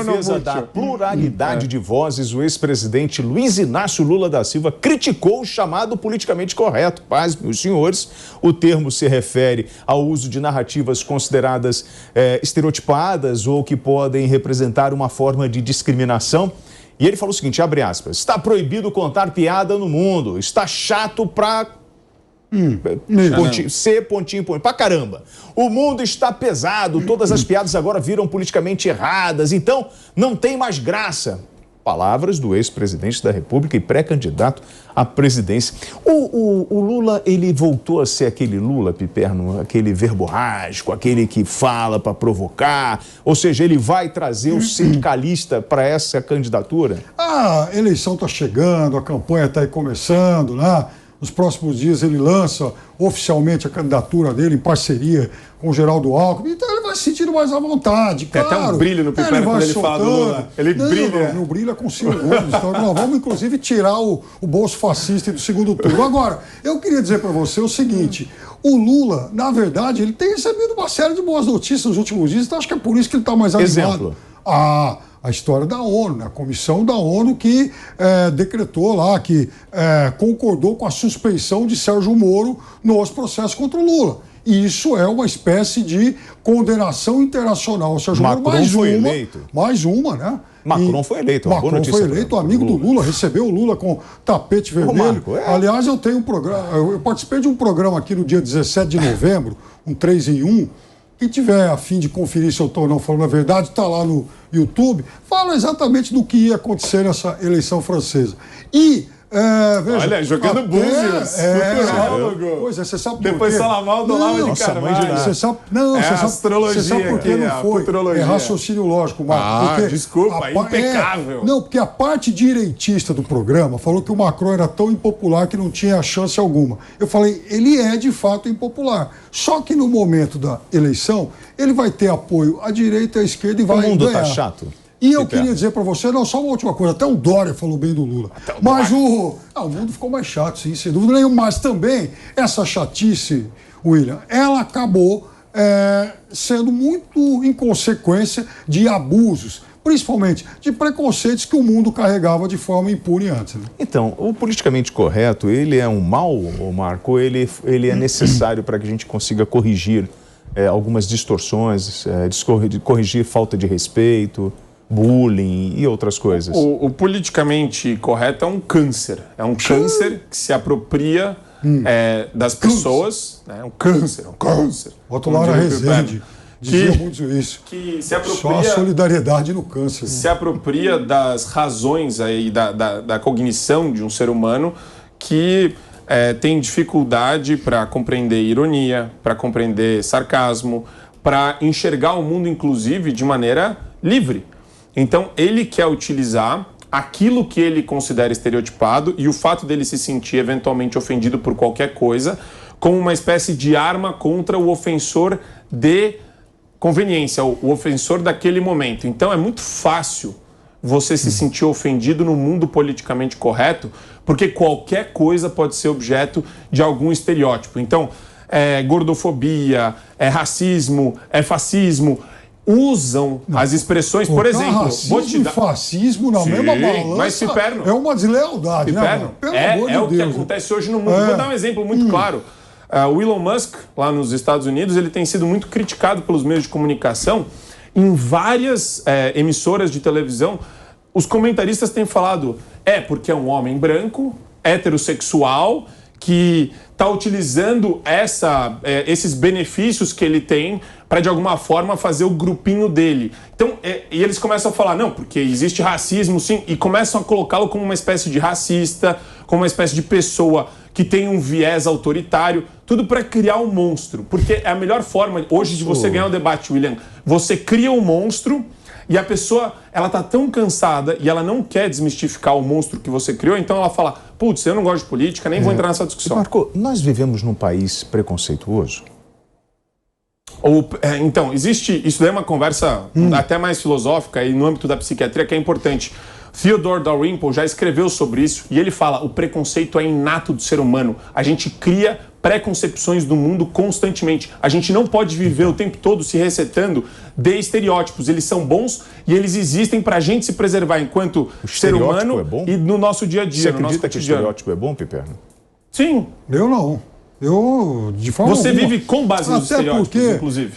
defesa da pluralidade de vozes, o ex-presidente Luiz Inácio Lula da Silva criticou o chamado politicamente correto. Paz, meus senhores, o termo se refere ao uso de narrativas consideradas estereotipadas ou que podem representar uma forma de discriminação. E ele falou o seguinte, abre aspas, está proibido contar piada no mundo, está chato pra... pontinho, pra caramba. O mundo está pesado, todas as piadas agora viram politicamente erradas, então não tem mais graça. Palavras do ex-presidente da República e pré-candidato à presidência. O Lula, ele voltou a ser aquele Lula, Piperno, aquele verborrágico, aquele que fala para provocar, ou seja, ele vai trazer o sindicalista para essa candidatura? A eleição está chegando, a campanha está aí começando, né? Nos próximos dias ele lança oficialmente a candidatura dele em parceria com o Geraldo Alckmin. Então ele vai se sentindo mais à vontade, claro. Tem até um brilho no Piperno quando ele fala do Lula. Ele brilha. Não brilha com Ciro Gomes. Então nós vamos, inclusive, tirar o bolso fascista do segundo turno. Agora, eu queria dizer para você o seguinte. O Lula, na verdade, ele tem recebido uma série de boas notícias nos últimos dias. Então acho que é por isso que ele está mais animado. Exemplo? A história da ONU, né? A comissão da ONU que decretou lá, que concordou com a suspeição de Sérgio Moro nos processos contra o Lula. E isso é uma espécie de condenação internacional. O Sérgio Moro, mais uma, né? Macron foi eleito. Macron foi eleito, amigo do Lula, recebeu o Lula com tapete vermelho. Aliás, eu tenho um programa, eu participei de um programa aqui no dia 17 de novembro, um 3 em 1. Quem tiver a fim de conferir se eu estou ou não falando a verdade, está lá no YouTube, fala exatamente do que ia acontecer nessa eleição francesa. E, veja... Olha, jogando búzios. Pois é, você sabe por quê? Depois Salamal do Lava de Carvalho. Você sabe por que não foi? É raciocínio lógico, Marco. Desculpa, impecável. Não, porque a parte direitista do programa falou que o Macron era tão impopular que não tinha chance alguma. Eu falei, ele é de fato impopular. Só que no momento da eleição, ele vai ter apoio à direita e à esquerda e vai ganhar. O mundo está chato. E eu queria dizer para você, não, só uma última coisa, até o Dória falou bem do Lula. Mas o mundo ficou mais chato, sim, sem dúvida nenhuma. Mas também, essa chatice, William, ela acabou sendo muito em consequência de abusos, principalmente de preconceitos que o mundo carregava de forma impune antes. Né? Então, o politicamente correto, ele é um mal, Marco, ele é necessário para que a gente consiga corrigir algumas distorções, corrigir falta de respeito, bullying e outras coisas. O politicamente correto é um câncer. É um câncer que se apropria das pessoas. É um câncer, Bota lá na Rezende. Dizia muito isso. Que se apropria, só a solidariedade no câncer. Se apropria das razões aí, da cognição de um ser humano que tem dificuldade para compreender ironia, para compreender sarcasmo, para enxergar o mundo, inclusive, de maneira livre. Então, ele quer utilizar aquilo que ele considera estereotipado e o fato dele se sentir eventualmente ofendido por qualquer coisa como uma espécie de arma contra o ofensor de conveniência, o ofensor daquele momento. Então, é muito fácil você se sentir ofendido no mundo politicamente correto, porque qualquer coisa pode ser objeto de algum estereótipo. Então, gordofobia, racismo, fascismo, usam as expressões, por exemplo... Racismo e fascismo na mesma balança mas, Piperno, é uma deslealdade, Piperno, né? Pelo amor de Deus. O que acontece hoje no mundo. Vou dar um exemplo muito claro. O Elon Musk, lá nos Estados Unidos, ele tem sido muito criticado pelos meios de comunicação. Em várias emissoras de televisão, os comentaristas têm falado porque é um homem branco, heterossexual, que está utilizando esses benefícios que ele tem para, de alguma forma, fazer o grupinho dele. Então, e eles começam a falar, não, porque existe racismo, sim, e começam a colocá-lo como uma espécie de racista, como uma espécie de pessoa que tem um viés autoritário, tudo para criar um monstro. Porque é a melhor forma, hoje, de você ganhar um debate, William. Você cria um monstro e a pessoa, ela tá tão cansada e ela não quer desmistificar o monstro que você criou, então ela fala, putz, eu não gosto de política, nem vou entrar nessa discussão. Marco, nós vivemos num país preconceituoso? Então, existe, isso daí é uma conversa até mais filosófica e no âmbito da psiquiatria que é importante. Theodore Dalrymple já escreveu sobre isso e ele fala, o preconceito é inato do ser humano. A gente cria preconcepções do mundo constantemente. A gente não pode viver o tempo todo se resetando de estereótipos. Eles são bons e eles existem pra gente se preservar enquanto ser humano e no nosso dia a dia. Você acredita que o estereótipo é bom, Piperno? Sim. Eu não. Eu, de forma Você alguma, vive com base nos estereótipos, porque inclusive.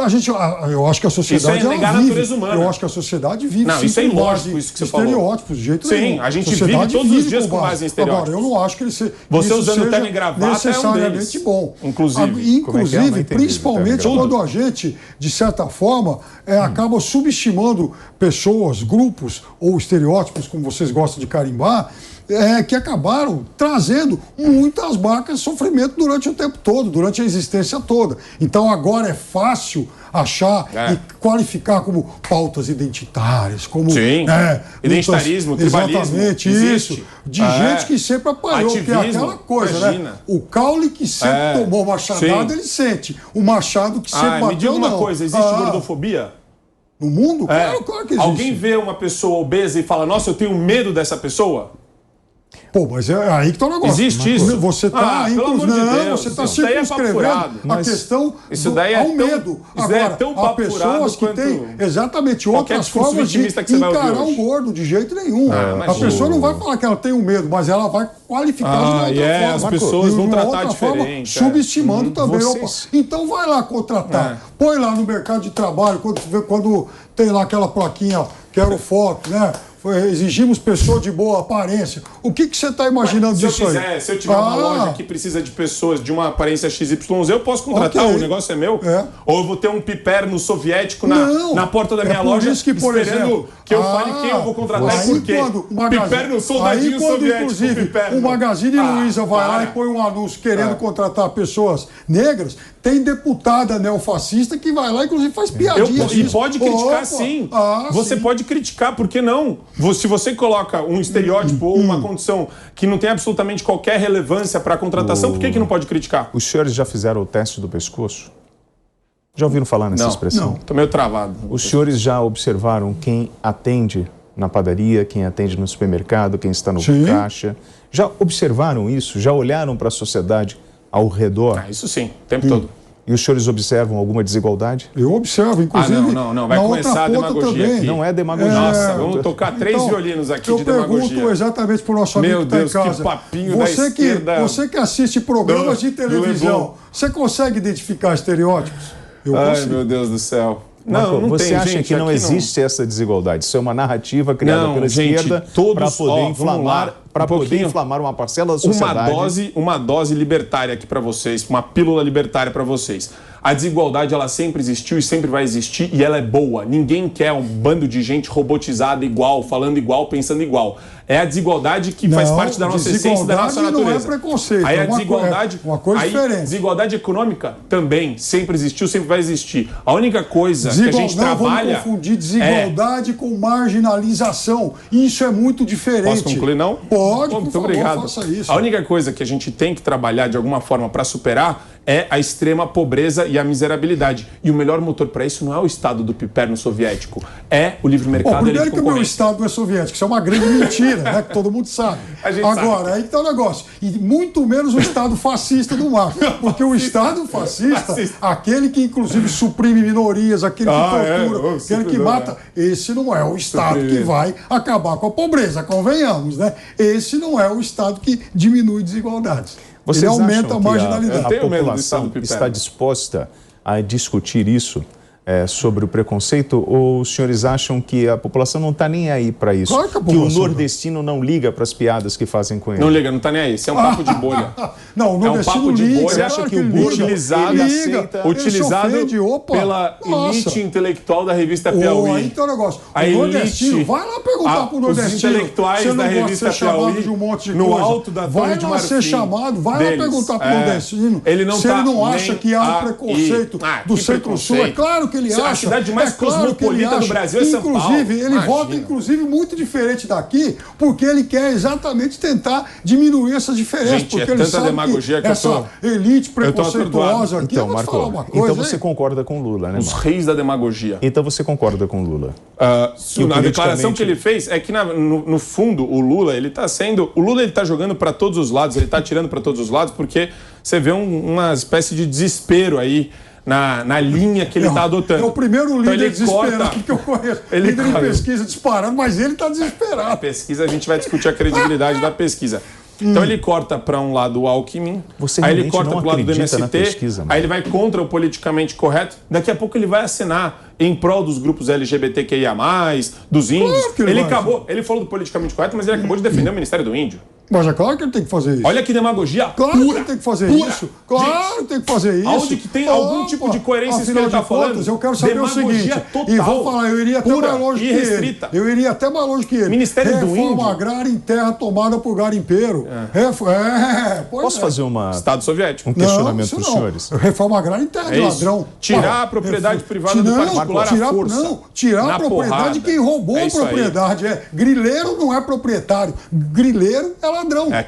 Eu acho que a sociedade isso é negar a vive. natureza humana. Eu acho que a sociedade vive. Não, isso é ilógico, isso que você falou. Estereótipos, de jeito nenhum. Sim, a gente vive todos os dias com base em estereótipos. Agora, eu não acho que você usando seja terno e gravata necessariamente é um bom. Inclusive, Principalmente quando a gente, de certa forma, acaba subestimando pessoas, grupos ou estereótipos, como vocês gostam de carimbar, que acabaram trazendo muitas marcas de sofrimento durante o tempo todo, durante a existência toda. Então agora é fácil achar e qualificar como pautas identitárias, como identitarismo, tribalismo. Exatamente, isso. De gente que sempre apanhou, que é aquela coisa, né? O caule que sempre tomou machadada, ele sente. O machado que sempre bateu, me diga uma coisa, existe gordofobia? No mundo? Claro que existe. Alguém vê uma pessoa obesa e fala, nossa, eu tenho medo dessa pessoa? Pô, mas é aí que tá o negócio. Existe isso? Você tá você tá circunscrevendo a questão ao medo. Agora, é tão há pessoas que têm exatamente outras formas de encarar o gordo, de jeito nenhum. A pessoa não vai falar que ela tem um medo, mas ela vai qualificar de uma outra forma. As pessoas vão tratar diferente. Subestimando também. Então vai lá contratar. Põe lá no mercado de trabalho, quando tem lá aquela plaquinha, quero foto, né? Exigimos pessoas de boa aparência. O que você está imaginando disso aí? Se eu tiver uma loja que precisa de pessoas de uma aparência XYZ, eu posso contratar, o negócio é meu? Ou eu vou ter um piperno soviético na porta da minha loja esperando que eu fale quem eu vou contratar e por quê? Piperno soldadinho soviético. Inclusive, o Magazine Luiza vai lá e põe um anúncio querendo contratar pessoas negras, tem deputada neofascista que vai lá, inclusive, faz piadinha. E pode criticar, sim. Você pode criticar, por que não? Se você coloca um estereótipo ou uma condição que não tem absolutamente qualquer relevância para a contratação, por que não pode criticar? Os senhores já fizeram o teste do pescoço? Já ouviram falar nessa expressão? Não, estou meio travado. Os senhores já observaram quem atende na padaria, quem atende no supermercado, quem está no caixa? Já observaram isso? Já olharam para a sociedade ao redor? Isso sim, o tempo todo. E os senhores observam alguma desigualdade? Eu observo, inclusive. Não. Vai começar a demagogia também. Aqui. Não é demagogia. Nossa, vamos tocar 3 violinos aqui de demagogia. Eu pergunto exatamente para o nosso amigo que está em casa. Que papinho da esquerda. Você que assiste programas de televisão, você consegue identificar estereótipos? Ai, meu Deus do céu. Não você tem, acha que não existe essa desigualdade? Isso é uma narrativa criada pela esquerda para poder inflamar uma parcela da sociedade. Uma dose libertária aqui para vocês, uma pílula libertária para vocês. A desigualdade, ela sempre existiu e sempre vai existir e ela é boa. Ninguém quer um bando de gente robotizada igual, falando igual, pensando igual. É a desigualdade que faz parte da nossa essência e da nossa natureza. Não é preconceito. Aí a desigualdade, uma coisa diferente. Desigualdade econômica também sempre existiu, sempre vai existir. A única coisa que a gente trabalha... Vamos confundir desigualdade com marginalização. Isso é muito diferente. Posso concluir, não? Pode, muito obrigado. Faça isso. A única coisa que a gente tem que trabalhar de alguma forma para superar é a extrema pobreza e a miserabilidade. E o melhor motor para isso não é o Estado do piperno soviético, é o livre mercado. Primeiro que o meu Estado não é soviético, isso é uma grande mentira, né, que todo mundo sabe. Agora, aí que tá o negócio. E muito menos o Estado fascista do Marx. Porque o Estado fascista, aquele que inclusive suprime minorias, aquele que tortura, aquele que mata, esse não é o Estado que vai acabar com a pobreza, convenhamos, né? Esse não é o Estado que diminui desigualdades. Vocês Ele aumenta a marginalidade. A população está disposta a discutir isso? Sobre o preconceito, ou os senhores acham que a população não está nem aí para isso? Claro que o nordestino não liga para as piadas que fazem com ele? Não liga, não está nem aí. Isso é um papo de bolha. Não, o nordestino liga. Você acha que o gordo utilizado pela elite intelectual da revista Piauí? Aí tem um negócio. O nordestino, vai lá perguntar para o nordestino. Os intelectuais da revista Piauí, de um monte de no coisa. alto da Torre de Marfim. Vai lá ser chamado, vai lá perguntar para o nordestino. Ele não se ele não acha que há um preconceito do Centro-Sul. É claro que que ele acha. A cidade mais cosmopolita do Brasil é São Paulo. Inclusive, ele vota, muito diferente daqui, porque ele quer exatamente tentar diminuir essas diferenças. Gente, porque é ele tanta sabe demagogia que essa elite preconceituosa aqui. Então, Marco, então você concorda com Lula, né, Os reis da demagogia. Então você concorda com Lula? A declaração que ele fez é que, no fundo, o Lula ele está jogando para todos os lados, ele está atirando para todos os lados, porque você vê uma espécie de desespero aí na linha que ele está adotando. É o primeiro líder desesperado que eu conheço. Líder em pesquisa disparando, mas ele está desesperado. A pesquisa, a gente vai discutir a credibilidade da pesquisa. Então ele corta para um lado o Alckmin, aí ele corta para o lado do MST, pesquisa, aí ele vai contra o politicamente correto, daqui a pouco ele vai assinar em prol dos grupos LGBTQIA+, dos índios. Claro ele falou do politicamente correto, mas ele acabou de defender o Ministério do Índio. Mas é claro que ele tem que fazer isso. Olha que demagogia claro pura. Que ele tem que fazer pura. isso. Claro que tem que fazer isso. Aonde que tem algum tipo de coerência que ele está falando? Eu quero saber o seguinte. Total, e vou falar, eu iria até pura, mais longe irrestrita. que ele. Eu iria até mais longe que ele. Ministério do Índio. Reforma agrária em terra tomada por garimpeiro. Posso fazer Estado soviético. um questionamento para os senhores? Reforma agrária em terra de ladrão. Tirar a propriedade privada do particular à força. Não, tirar a propriedade de quem roubou a propriedade. Grileiro não é proprietário. Grileiro é ladrão.